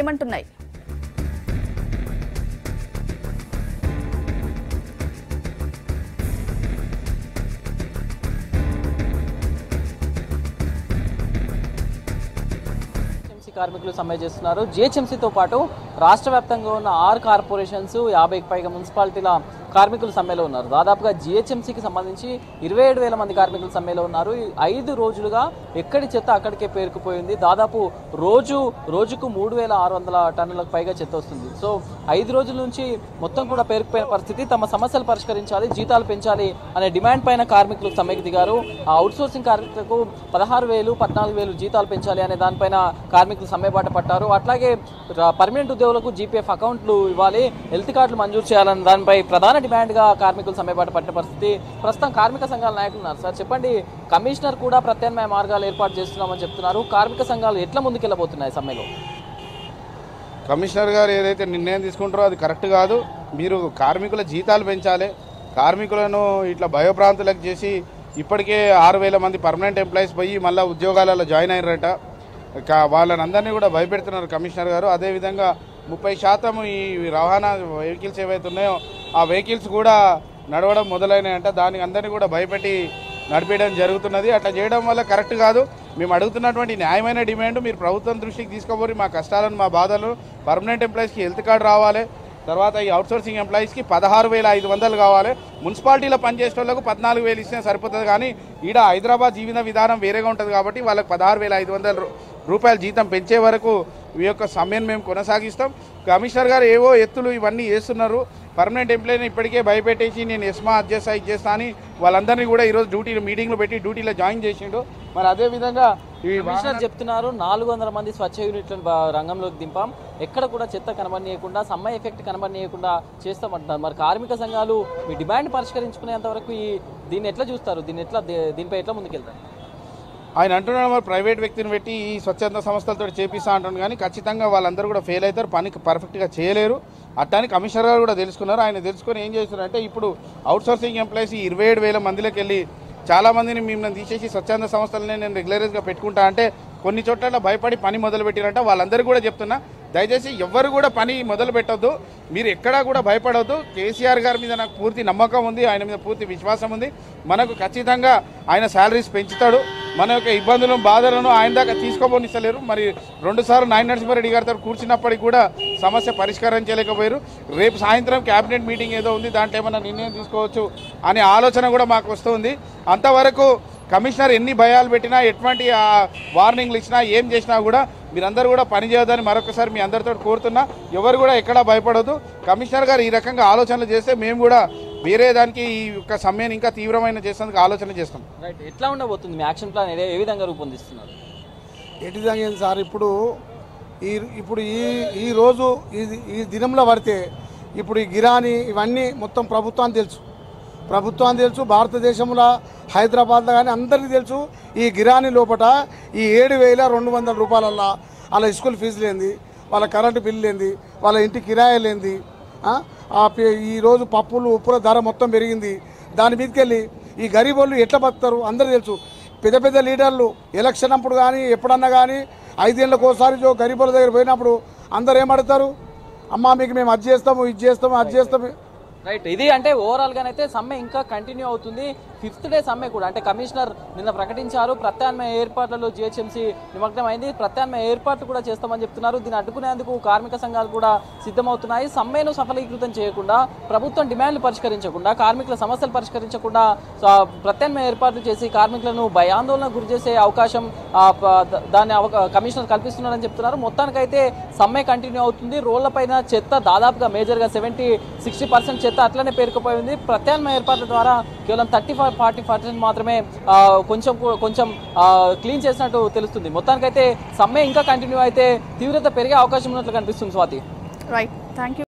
ఏమంటున్నాయి? కార్మికులు సమ్మె చేస్తున్నారు. జిహెచ్ఎంసీతో పాటు రాష్ట్ర వ్యాప్తంగా ఉన్న 6 కార్పొరేషన్స్ 50కి పైగా మున్సిపాలిటీల కార్మికులు సమ్మెలో ఉన్నారు. దాదాపుగా జిహెచ్ఎంసీకి సంబంధించి 27,000 మంది కార్మికులు సమ్మెలో ఉన్నారు. 5 రోజులుగా ఎక్కడి చెత్త అక్కడికే పేరుకుపోయింది. దాదాపు రోజుకు 3,600 టన్నులకు పైగా చెత్త వస్తుంది. సో 5 రోజుల నుంచి మొత్తం కూడా పేరుకుపోయిన పరిస్థితి. తమ సమస్యలు పరిష్కరించాలి, జీతాలు పెంచాలి అనే డిమాండ్ పైన కార్మికులు సమ్మెకి దిగారు. ఆ అవుట్సోర్సింగ్ కార్మికులకు 16,000, 14,000 జీతాలు పెంచాలి అనే దానిపైన కార్మికులు సమ్మెబాట పట్టారు. అట్లాగే పర్మనెంట్ ఉద్యోగులకు జీపీఎఫ్ అకౌంట్లు ఇవ్వాలి, హెల్త్ కార్డులు మంజూరు చేయాలని దానిపై ప్రధాన డిమాండ్గా కార్మికులు సమ్మెబాట పట్టిన పరిస్థితి. ప్రస్తుతం కార్మిక సంఘాల నాయకులు ఉన్నారు. సార్ చెప్పండి, కమిషనర్ కూడా ప్రత్యామ్నాయ మార్గాలు ఏర్పాటు చేస్తున్నామని చెప్తున్నారు. కార్మిక సంఘాలు ఎట్లా ముందుకెళ్ళబోతున్నాయి సమ్మెలో? కమిషనర్ గారు ఏదైతే నిర్ణయం తీసుకుంటారో అది కరెక్ట్ కాదు. మీరు కార్మికుల జీతాలు పెంచాలి. కార్మికులను ఇట్లా భయభ్రాంతులకు చేసి ఇప్పటికే 6,000 మంది పర్మనెంట్ ఎంప్లాయీస్ పోయి మళ్ళీ ఉద్యోగాలలో జాయిన్ అయ్యారట. వాళ్ళని అందరినీ కూడా భయపెడుతున్నారు కమిషనర్ గారు. అదేవిధంగా 30% ఈ రవాణా వెహికల్స్ ఏవైతే ఉన్నాయో ఆ వెహికల్స్ కూడా నడవడం మొదలైనాయంట. దానికి అందరినీ కూడా భయపెట్టి నడిపేయడం జరుగుతున్నది. అట్లా చేయడం వల్ల కరెక్ట్ కాదు. మేము అడుగుతున్నటువంటి న్యాయమైన డిమాండ్ మీరు ప్రభుత్వం దృష్టికి తీసుకోబోరి మా కష్టాలను, మా బాధలను, పర్మనెంట్ ఎంప్లాయీస్కి హెల్త్ కార్డు రావాలి. తర్వాత ఈ అవుట్సోర్సింగ్ ఎంప్లాయీస్కి 16,500 కావాలి. మున్సిపాలిటీలో పనిచేసే వాళ్ళకు 14,000 ఇస్తే సరిపోతుంది. కానీ ఈడ హైదరాబాద్ జీవన విధానం వేరేగా ఉంటుంది కాబట్టి వాళ్ళకి 16,500 రూపాయల జీతం పెంచే వరకు ఈ యొక్క సమ్మెను మేము కొనసాగిస్తాం. కమిషనర్ గారు ఏవో ఎత్తులు ఇవన్నీ చేస్తున్నారు. పర్మనెంట్ ఎంప్లాయీని ఇప్పటికే భయపెట్టేసి నేను ఎస్మా అడ్జస్ట్ అని వాళ్ళందరినీ కూడా ఈరోజు మీటింగ్లో పెట్టి డ్యూటీలో జాయిన్ చేసిండు. మరి అదేవిధంగా కమిషనర్ చెప్తున్నారు 400 మంది స్వచ్ఛ యూనిట్లను రంగంలోకి దింపాం, ఎక్కడ కూడా చెత్త కనబడనీయకుండా, సమ్మె ఎఫెక్ట్ కనబడనీయకుండా చేస్తామంటున్నారు. మరి కార్మిక సంఘాలు మీ డిమాండ్ పరిష్కరించుకునేంత వరకు దీన్ని ఎట్లా చూస్తారు? దీనిపై ఎట్లా ముందుకెళ్తారు? ఆయన అంటున్నాడు మరి ప్రైవేట్ వ్యక్తిని పెట్టి ఈ స్వచ్ఛంద సంస్థలతో చేపిస్తా అంటున్నాడు. కానీ ఖచ్చితంగా వాళ్ళందరూ కూడా ఫెయిల్ అవుతారు, పనికి పర్ఫెక్ట్గా చేయలేరు. అట్టాని కమిషనర్ గారు కూడా తెలుసుకున్నారు. ఆయన తెలుసుకొని ఏం చేస్తున్నారంటే ఇప్పుడు అవుట్సోర్సింగ్ ఎంప్లాయీస్ 27,000 మందిలోకి వెళ్ళి చాలామందిని మిమ్మల్ని తీసేసి స్వచ్ఛంద సంస్థలనే నేను రెగ్యులరైజ్గా పెట్టుకుంటా అంటే కొన్ని చోట్ల భయపడి పని మొదలుపెట్టిరంట. వాళ్ళందరికీ కూడా చెప్తున్నా, దయచేసి ఎవ్వరు కూడా పని మొదలు పెట్టొద్దు, మీరు ఎక్కడా కూడా భయపడవద్దు. కేసీఆర్ గారి మీద నాకు పూర్తి నమ్మకం ఉంది, ఆయన మీద పూర్తి విశ్వాసం ఉంది. మనకు ఖచ్చితంగా ఆయన శాలరీస్ పెంచుతాడు. మన యొక్క ఇబ్బందులను, బాధలను ఆయన దాకా తీసుకోబోనిస్తలేరు. మరి 2 సార్లు నాయన నరసింహారెడ్డి గారితో కూర్చున్నప్పటికీ కూడా సమస్య పరిష్కరించలేకపోయారు. రేపు సాయంత్రం క్యాబినెట్ మీటింగ్ ఏదో ఉంది, దాంట్లో ఏమైనా నిర్ణయం తీసుకోవచ్చు అనే ఆలోచన కూడా మాకు వస్తుంది. అంతవరకు కమిషనర్ ఎన్ని భయాలు పెట్టినా, ఎటువంటి వార్నింగ్లు ఇచ్చినా, ఏం చేసినా కూడా మీరందరూ కూడా పని చేయొద్దని మరొకసారి మీ అందరితో కోరుతున్నా. ఎవరు కూడా ఎక్కడా భయపడొద్దు. కమిషనర్ గారు ఈ రకంగా ఆలోచనలు చేస్తే మేము కూడా వేరే దానికి ఈ యొక్క సమ్మెను ఇంకా తీవ్రమైన చేసేందుకు ఆలోచన చేస్తాం. రైట్, ఎట్లా ఉండబోతుంది మీ యాక్షన్ ప్లాన్? ఏ విధంగా రూపొందిస్తున్నారు? ఏ విధంగా సార్? ఇప్పుడు ఈ రోజు ఈ దినంలో పడితే ఇప్పుడు ఈ గిరానీ ఇవన్నీ మొత్తం ప్రభుత్వానికి తెలుసు. భారతదేశంలో హైదరాబాద్లో కానీ అందరికీ తెలుసు. ఈ గిరానీ లోపల ఈ 7,200 రూపాయలల్లో వాళ్ళ స్కూల్ ఫీజులు ఏంది, వాళ్ళ కరెంటు బిల్లు ఏంది, వాళ్ళ ఇంటి కిరాయిలు ఏంది, ఈరోజు పప్పులు ఉప్పుల ధర మొత్తం పెరిగింది. దాని మీదకి వెళ్ళి ఈ గరీబ్ వాళ్ళు ఎట్లా బతుకుతారు అందరూ తెలుసు. పెద్ద లీడర్లు ఎలక్షన్ అప్పుడు కానీ ఎప్పుడన్నా కానీ 5 ఏళ్ళకి ఒకసారి గరీబ్ వాళ్ళ దగ్గర పోయినప్పుడు అందరు ఏమడుగుతారు? అమ్మా మీకు మేము అది చేస్తాము, ఇది చేస్తాము. రైట్, ఇది అంటే ఓవరాల్ గానైతే సమ్మె ఇంకా కంటిన్యూ అవుతుంది. 5th డే సమ్మె కూడా, అంటే కమిషనర్ నిన్న ప్రకటించారు ప్రత్యామ్నాయ ఏర్పాట్లలో జిహెచ్ఎంసీ నిమగ్నమైంది. ప్రత్యామ్నాయ ఏర్పాట్లు కూడా చేస్తామని చెప్తున్నారు. దీన్ని అడ్డుకునేందుకు కార్మిక సంఘాలు కూడా సిద్ధమవుతున్నాయి. సమ్మెను సఫలీకృతం చేయకుండా, ప్రభుత్వం డిమాండ్లు పరిష్కరించకుండా, కార్మికుల సమస్యలు పరిష్కరించకుండా ప్రత్యామ్నాయ ఏర్పాట్లు చేసి కార్మికులను భయాందోళన గురి చేసే అవకాశం దాన్ని కమిషనర్ కల్పిస్తున్నారని చెప్తున్నారు. మొత్తానికైతే సమ్మె కంటిన్యూ అవుతుంది. రోడ్లపైన చెత్త దాదాపుగా మేజర్గా 60% చెత్త అట్లనే పేరుకుపోయింది. ప్రత్యామ్నాయ ఏర్పాట్ల ద్వారా కేవలం 35-40% మాత్రమే కొంచెం క్లీన్ చేసినట్టు తెలుస్తుంది. మొత్తానికైతే సమ్మె ఇంకా కంటిన్యూ అయితే తీవ్రత పెరిగే అవకాశం ఉన్నట్లు కనిపిస్తుంది. స్వాతి. Right, thank you.